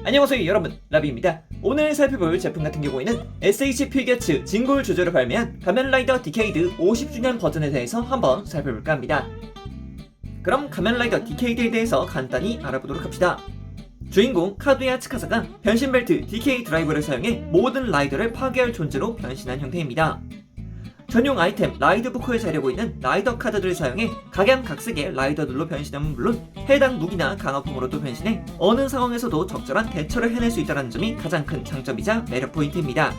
안녕하세요 여러분, 라비입니다. 오늘 살펴볼 제품 같은 경우에는 SH 필겨츠 진골 조절을 발매한 가면라이더 디케이드 50주년 버전에 대해서 한번 살펴볼까 합니다. 그럼 가면라이더 디케이드에 대해서 간단히 알아보도록 합시다. 주인공 카두야 츠카사가 변신벨트 DK 드라이버를 사용해 모든 라이더를 파괴할 존재로 변신한 형태입니다. 전용 아이템 라이드부커에 자리하고 있는 라이더 카드들을 사용해 각양각색의 라이더들로 변신하면 물론 해당 무기나 강화품으로도 변신해 어느 상황에서도 적절한 대처를 해낼 수 있다는 점이 가장 큰 장점이자 매력 포인트입니다.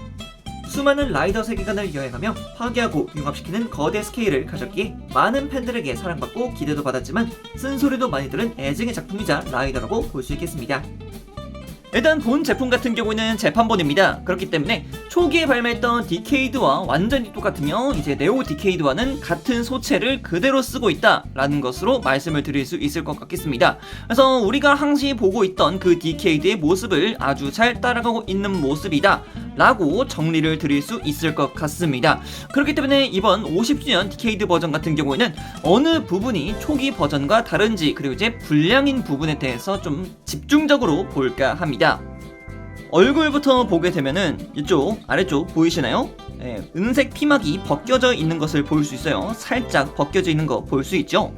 수많은 라이더 세계관을 여행하며 파괴하고 융합시키는 거대 스케일을 가졌기에 많은 팬들에게 사랑받고 기대도 받았지만 쓴소리도 많이 들은 애증의 작품이자 라이더라고 볼 수 있겠습니다. 일단 본 제품 같은 경우는 재판본입니다. 그렇기 때문에 초기에 발매했던 디케이드와 완전히 똑같으며 이제 네오 디케이드와는 같은 소체를 그대로 쓰고 있다 라는 것으로 말씀을 드릴 수 있을 것 같겠습니다. 그래서 우리가 항시 보고 있던 그 디케이드의 모습을 아주 잘 따라가고 있는 모습이다 라고 정리를 드릴 수 있을 것 같습니다. 그렇기 때문에 이번 50주년 디케이드 버전 같은 경우에는 어느 부분이 초기 버전과 다른지, 그리고 이제 불량인 부분에 대해서 좀 집중적으로 볼까 합니다. 얼굴부터 보게 되면은 이쪽 아래쪽 보이시나요? 은색 피막이 벗겨져 있는 것을 볼 수 있어요. 살짝 벗겨져 있는 거 볼 수 있죠?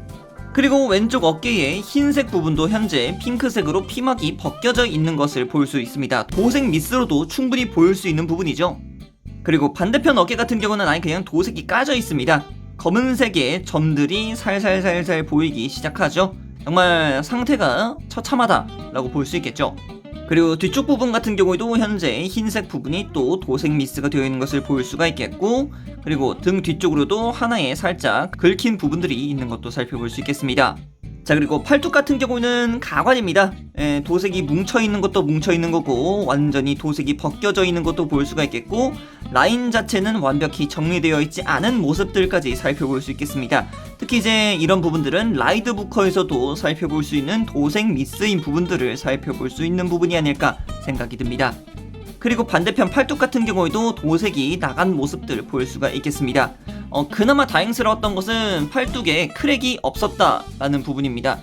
그리고 왼쪽 어깨의 흰색 부분도 현재 핑크색으로 피막이 벗겨져 있는 것을 볼 수 있습니다. 도색 미스로도 충분히 보일 수 있는 부분이죠. 그리고 반대편 어깨 같은 경우는 아예 그냥 도색이 까져 있습니다. 검은색의 점들이 살살살살 보이기 시작하죠. 정말 상태가 처참하다 라고 볼 수 있겠죠. 그리고 뒤쪽 부분 같은 경우에도 현재 흰색 부분이 또 도색 미스가 되어 있는 것을 볼 수가 있겠고, 그리고 등 뒤쪽으로도 하나에 살짝 긁힌 부분들이 있는 것도 살펴볼 수 있겠습니다. 자, 그리고 팔뚝 같은 경우는 가관입니다. 도색이 뭉쳐있는 것도 뭉쳐있는 거고 완전히 도색이 벗겨져 있는 것도 볼 수가 있겠고, 라인 자체는 완벽히 정리되어 있지 않은 모습들까지 살펴볼 수 있겠습니다. 특히 이제 이런 부분들은 라이드부커에서도 살펴볼 수 있는 도색 미스인 부분들을 살펴볼 수 있는 부분이 아닐까 생각이 듭니다. 그리고 반대편 팔뚝 같은 경우에도 도색이 나간 모습들 볼 수가 있겠습니다. 그나마 다행스러웠던 것은 팔뚝에 크랙이 없었다라는 부분입니다.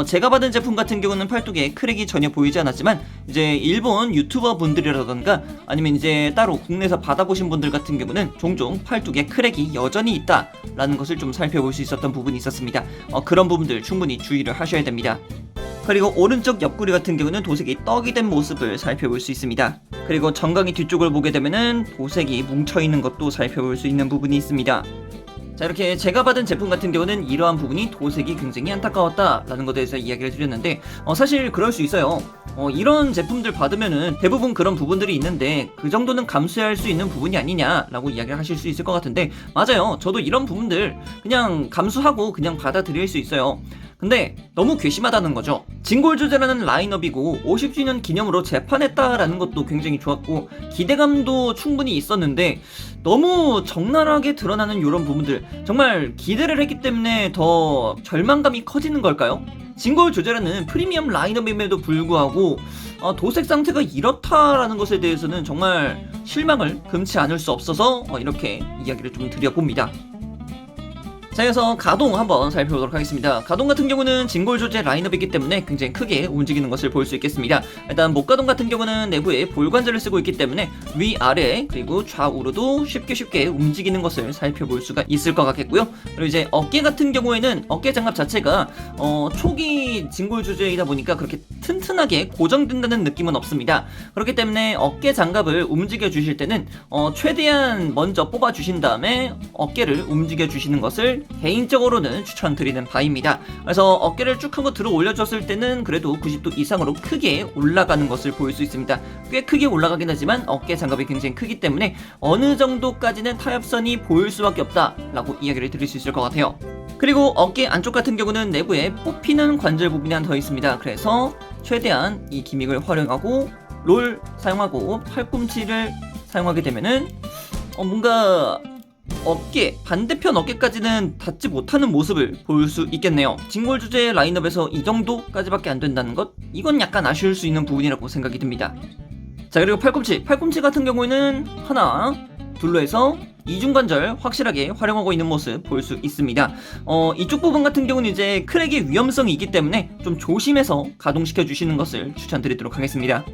제가 받은 제품 같은 경우는 팔뚝에 크랙이 전혀 보이지 않았지만, 이제 일본 유튜버 분들이라던가 아니면 이제 따로 국내에서 받아보신 분들 같은 경우는 종종 팔뚝에 크랙이 여전히 있다라는 것을 좀 살펴볼 수 있었던 부분이 있었습니다. 그런 부분들 충분히 주의를 하셔야 됩니다. 그리고 오른쪽 옆구리 같은 경우는 도색이 떡이 된 모습을 살펴볼 수 있습니다. 그리고 정강이 뒤쪽을 보게 되면은 도색이 뭉쳐있는 것도 살펴볼 수 있는 부분이 있습니다. 자, 이렇게 제가 받은 제품 같은 경우는 이러한 부분이 도색이 굉장히 안타까웠다 라는 것에 대해서 이야기를 드렸는데, 사실 그럴 수 있어요. 이런 제품들 받으면은 대부분 그런 부분들이 있는데 그 정도는 감수할 수 있는 부분이 아니냐 라고 이야기를 하실 수 있을 것 같은데, 맞아요. 저도 이런 부분들 그냥 감수하고 그냥 받아들일 수 있어요. 근데 너무 괘씸하다는 거죠. 진골조제라는 라인업이고 50주년 기념으로 재판했다라는 것도 굉장히 좋았고 기대감도 충분히 있었는데, 너무 적나라하게 드러나는 이런 부분들, 정말 기대를 했기 때문에 더 절망감이 커지는 걸까요? 진골조제라는 프리미엄 라인업임에도 불구하고 도색 상태가 이렇다라는 것에 대해서는 정말 실망을 금치 않을 수 없어서 이렇게 이야기를 좀 드려봅니다. 자, 그래서 가동 한번 살펴보도록 하겠습니다. 가동 같은 경우는 진골 조제 라인업이기 때문에 굉장히 크게 움직이는 것을 볼 수 있겠습니다. 일단 목 가동 같은 경우는 내부에 볼관절을 쓰고 있기 때문에 위아래 그리고 좌우로도 쉽게 움직이는 것을 살펴볼 수가 있을 것 같겠고요. 그리고 이제 어깨 같은 경우에는 어깨 장갑 자체가 초기 진골 조제이다 보니까 그렇게 튼튼하게 고정된다는 느낌은 없습니다. 그렇기 때문에 어깨 장갑을 움직여 주실 때는 최대한 먼저 뽑아 주신 다음에 어깨를 움직여 주시는 것을 개인적으로는 추천드리는 바입니다. 그래서 어깨를 쭉 하고 들어 올려줬을 때는 그래도 90도 이상으로 크게 올라가는 것을 볼 수 있습니다. 꽤 크게 올라가긴 하지만 어깨 장갑이 굉장히 크기 때문에 어느 정도까지는 타협선이 보일 수밖에 없다 라고 이야기를 드릴 수 있을 것 같아요. 그리고 어깨 안쪽 같은 경우는 내부에 뽑히는 관절 부분이 하나 더 있습니다. 그래서 최대한 이 기믹을 활용하고 롤 사용하고 팔꿈치를 사용하게 되면은 뭔가 어깨, 반대편 어깨까지는 닿지 못하는 모습을 볼 수 있겠네요. 진골 주제 라인업에서 이 정도까지밖에 안 된다는 것, 이건 약간 아쉬울 수 있는 부분이라고 생각이 듭니다. 자, 그리고 팔꿈치 같은 경우에는 하나, 둘로 해서 이중관절 확실하게 활용하고 있는 모습 볼 수 있습니다. 이쪽 부분 같은 경우는 이제 크랙의 위험성이 있기 때문에 좀 조심해서 가동시켜 주시는 것을 추천드리도록 하겠습니다.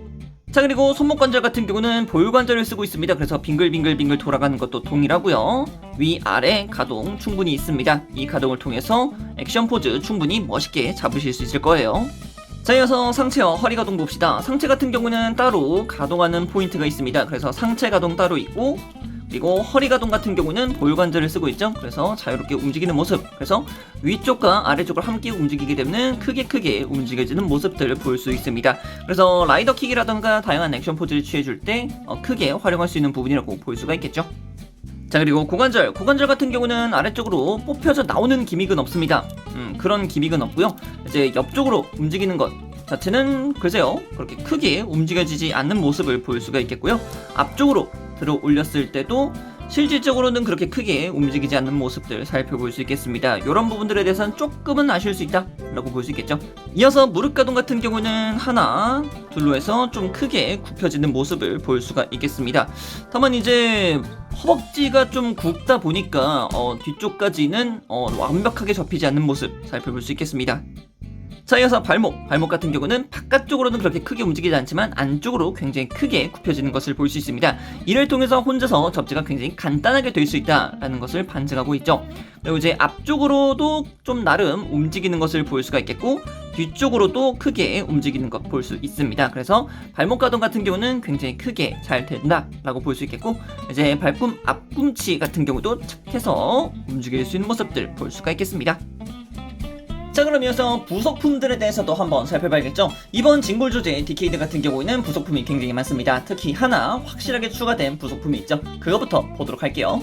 자, 그리고 손목 관절 같은 경우는 볼 관절을 쓰고 있습니다. 그래서 빙글빙글빙글 돌아가는 것도 동일하고요. 위아래 가동 충분히 있습니다. 이 가동을 통해서 액션 포즈 충분히 멋있게 잡으실 수 있을 거예요. 자, 이어서 상체와 허리 가동 봅시다. 상체 같은 경우는 따로 가동하는 포인트가 있습니다. 그래서 상체 가동 따로 있고, 그리고 허리 가동 같은 경우는 볼 관절을 쓰고 있죠. 그래서 자유롭게 움직이는 모습, 그래서 위쪽과 아래쪽을 함께 움직이게 되면 크게 움직여지는 모습들을 볼 수 있습니다. 그래서 라이더킥이라던가 다양한 액션 포즈를 취해줄 때 크게 활용할 수 있는 부분이라고 볼 수가 있겠죠. 자, 그리고 고관절 같은 경우는 아래쪽으로 뽑혀져 나오는 기믹은 없습니다. 그런 기믹은 없고요. 이제 옆쪽으로 움직이는 것 자체는 글쎄요, 그렇게 크게 움직여지지 않는 모습을 볼 수가 있겠고요. 앞쪽으로 들어 올렸을 때도 실질적으로는 그렇게 크게 움직이지 않는 모습들 살펴볼 수 있겠습니다. 이런 부분들에 대해서는 조금은 아실 수 있다 라고 볼 수 있겠죠. 이어서 무릎 가동 같은 경우는 하나 둘로 해서 좀 크게 굽혀지는 모습을 볼 수가 있겠습니다. 다만 이제 허벅지가 좀 굽다 보니까 뒤쪽까지는 완벽하게 접히지 않는 모습 살펴볼 수 있겠습니다. 자, 이어서 발목 같은 경우는 바깥쪽으로는 그렇게 크게 움직이지 않지만 안쪽으로 굉장히 크게 굽혀지는 것을 볼 수 있습니다. 이를 통해서 혼자서 접지가 굉장히 간단하게 될 수 있다라는 것을 반증하고 있죠. 그리고 이제 앞쪽으로도 좀 나름 움직이는 것을 볼 수가 있겠고, 뒤쪽으로도 크게 움직이는 것 볼 수 있습니다. 그래서 발목 가동 같은 경우는 굉장히 크게 잘 된다라고 볼 수 있겠고, 이제 발꿈 앞꿈치 같은 경우도 착해서 움직일 수 있는 모습들 볼 수가 있겠습니다. 자, 그럼 이어서 부속품들에 대해서도 한번 살펴봐야겠죠. 이번 징골 조제 디케이드 같은 경우에는 부속품이 굉장히 많습니다. 특히 하나 확실하게 추가된 부속품이 있죠. 그거부터 보도록 할게요.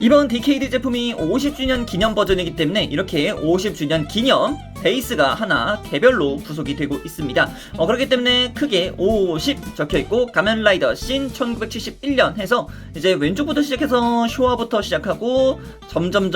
이번 디케이드 제품이 50주년 기념 버전이기 때문에 이렇게 50주년 기념 베이스가 하나 개별로 부속이 되고 있습니다. 그렇기 때문에 크게 50 적혀있고, 가면라이더 신 1971년 해서 이제 왼쪽부터 시작해서 쇼와부터 시작하고 점점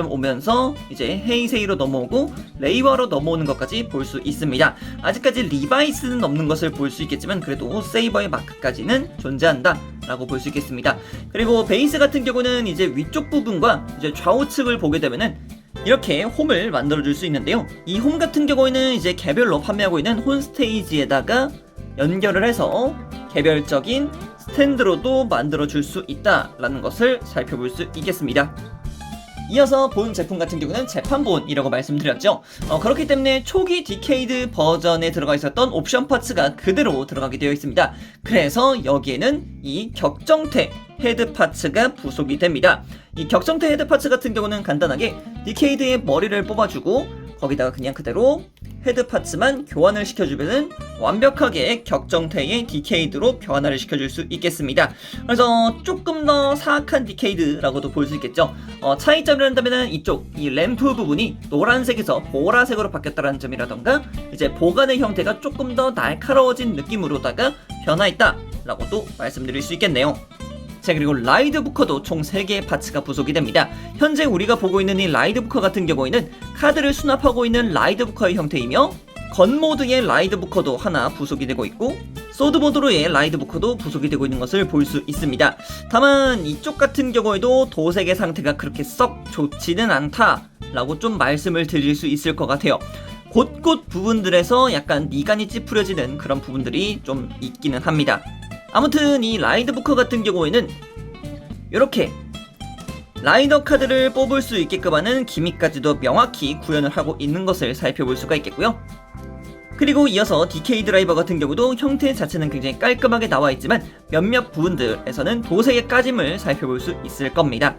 오면서 이제 헤이세이로 넘어오고 레이와로 넘어오는 것까지 볼 수 있습니다. 아직까지 리바이스는 없는 것을 볼 수 있겠지만 그래도 세이버의 마크까지는 존재한다 라고 볼 수 있겠습니다. 그리고 베이스 같은 경우는 이제 위쪽 부분과 이제 좌우측을 보게 되면은 이렇게 홈을 만들어줄 수 있는데요. 이 홈 같은 경우에는 이제 개별로 판매하고 있는 홈 스테이지에다가 연결을 해서 개별적인 스탠드로도 만들어줄 수 있다라는 것을 살펴볼 수 있겠습니다. 이어서 본 제품 같은 경우는 재판본이라고 말씀드렸죠. 그렇기 때문에 초기 디케이드 버전에 들어가 있었던 옵션 파츠가 그대로 들어가게 되어 있습니다. 그래서 여기에는 이 격정태 헤드 파츠가 부속이 됩니다. 이 격정태 헤드 파츠 같은 경우는 간단하게 디케이드의 머리를 뽑아주고 거기다가 그냥 그대로 헤드 파츠만 교환을 시켜주면 완벽하게 격정태의 디케이드로 변화를 시켜줄 수 있겠습니다. 그래서 조금 더 사악한 디케이드라고도 볼 수 있겠죠. 차이점을 한다면 이쪽 이 램프 부분이 노란색에서 보라색으로 바뀌었다는 점이라던가, 이제 보관의 형태가 조금 더 날카로워진 느낌으로다가 변화했다 라고도 말씀드릴 수 있겠네요. 자, 그리고 라이드부커도 총 3개의 파츠가 부속이 됩니다. 현재 우리가 보고 있는 이 라이드부커 같은 경우에는 카드를 수납하고 있는 라이드부커의 형태이며, 건모드의 라이드부커도 하나 부속이 되고 있고, 소드모드로의 라이드부커도 부속이 되고 있는 것을 볼 수 있습니다. 다만 이쪽 같은 경우에도 도색의 상태가 그렇게 썩 좋지는 않다 라고 좀 말씀을 드릴 수 있을 것 같아요. 곳곳 부분들에서 약간 미간이 찌푸려지는 그런 부분들이 좀 있기는 합니다. 아무튼 이 라이드부커 같은 경우에는 이렇게 라이더 카드를 뽑을 수 있게끔 하는 기믹까지도 명확히 구현을 하고 있는 것을 살펴볼 수가 있겠고요. 그리고 이어서 디케이 드라이버 같은 경우도 형태 자체는 굉장히 깔끔하게 나와 있지만 몇몇 부분들에서는 도색의 까짐을 살펴볼 수 있을 겁니다.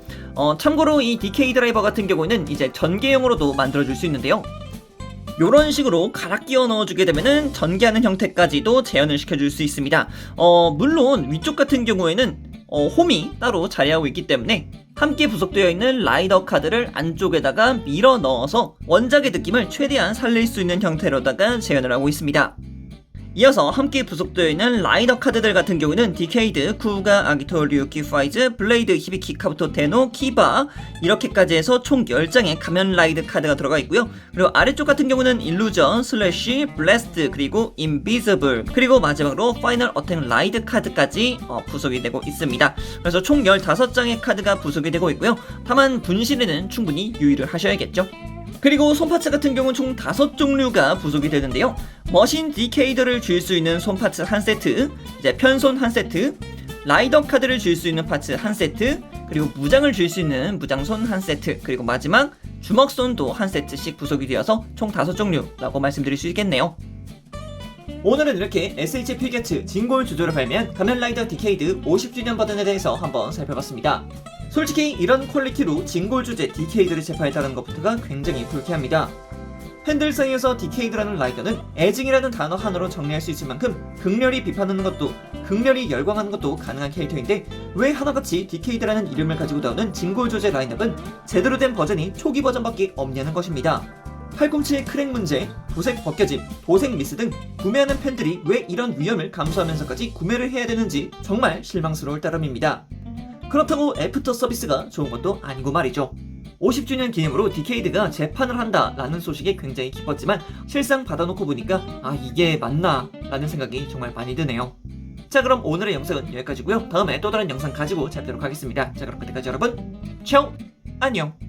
참고로 이 디케이 드라이버 같은 경우는 이제 전개형으로도 만들어줄 수 있는데요. 요런 식으로 갈아 끼워 넣어주게 되면은 전개하는 형태까지도 재현을 시켜줄 수 있습니다. 물론 위쪽 같은 경우에는 홈이 따로 자리하고 있기 때문에 함께 부속되어 있는 라이더 카드를 안쪽에다가 밀어 넣어서 원작의 느낌을 최대한 살릴 수 있는 형태로다가 재현을 하고 있습니다. 이어서 함께 부속되어 있는 라이더 카드들 같은 경우는 디케이드, 쿠가, 아기토, 류키, 파이즈, 블레이드, 히비키, 카부토, 테노, 키바 이렇게까지 해서 총 10장의 가면 라이드 카드가 들어가 있고요. 그리고 아래쪽 같은 경우는 일루전, 슬래시, 블래스트, 그리고 인비저블, 그리고 마지막으로 파이널 어택 라이드 카드까지 부속이 되고 있습니다. 그래서 총 15장의 카드가 부속이 되고 있고요. 다만 분실에는 충분히 유의를 하셔야겠죠. 그리고 손파츠 같은 경우는 총 5종류가 부속이 되는데요. 머신 디케이더를 줄 수 있는 손파츠 한 세트, 이제 편손 한 세트, 라이더 카드를 줄 수 있는 파츠 한 세트, 그리고 무장을 줄 수 있는 무장손 한 세트, 그리고 마지막 주먹손도 한 세트씩 부속이 되어서 총 5종류라고 말씀드릴 수 있겠네요. 오늘은 이렇게 SH 피겨츠 진골 주조를 발매한 가면라이더 디케이드 50주년 버전에 대해서 한번 살펴봤습니다. 솔직히 이런 퀄리티로 진골 주제 디케이드를 재파했다는 것부터가 굉장히 불쾌합니다. 팬들 사이에서 디케이드라는 라이더는 애증이라는 단어 하나로 정리할 수 있을 만큼 극렬히 비판하는 것도 극렬히 열광하는 것도 가능한 캐릭터인데 왜 하나같이 디케이드라는 이름을 가지고 나오는 진골 주제 라인업은 제대로 된 버전이 초기 버전밖에 없냐는 것입니다. 팔꿈치의 크랙 문제, 도색 벗겨짐, 도색 미스 등 구매하는 팬들이 왜 이런 위험을 감수하면서까지 구매를 해야 되는지 정말 실망스러울 따름입니다. 그렇다고 애프터 서비스가 좋은 것도 아니고 말이죠. 50주년 기념으로 디케이드가 재판을 한다 라는 소식에 굉장히 기뻤지만 실상 받아놓고 보니까 아 이게 맞나 라는 생각이 정말 많이 드네요. 자 그럼 오늘의 영상은 여기까지고요. 다음에 또 다른 영상 가지고 찾도록 하겠습니다. 자 그럼 그때까지 여러분 차오 안녕.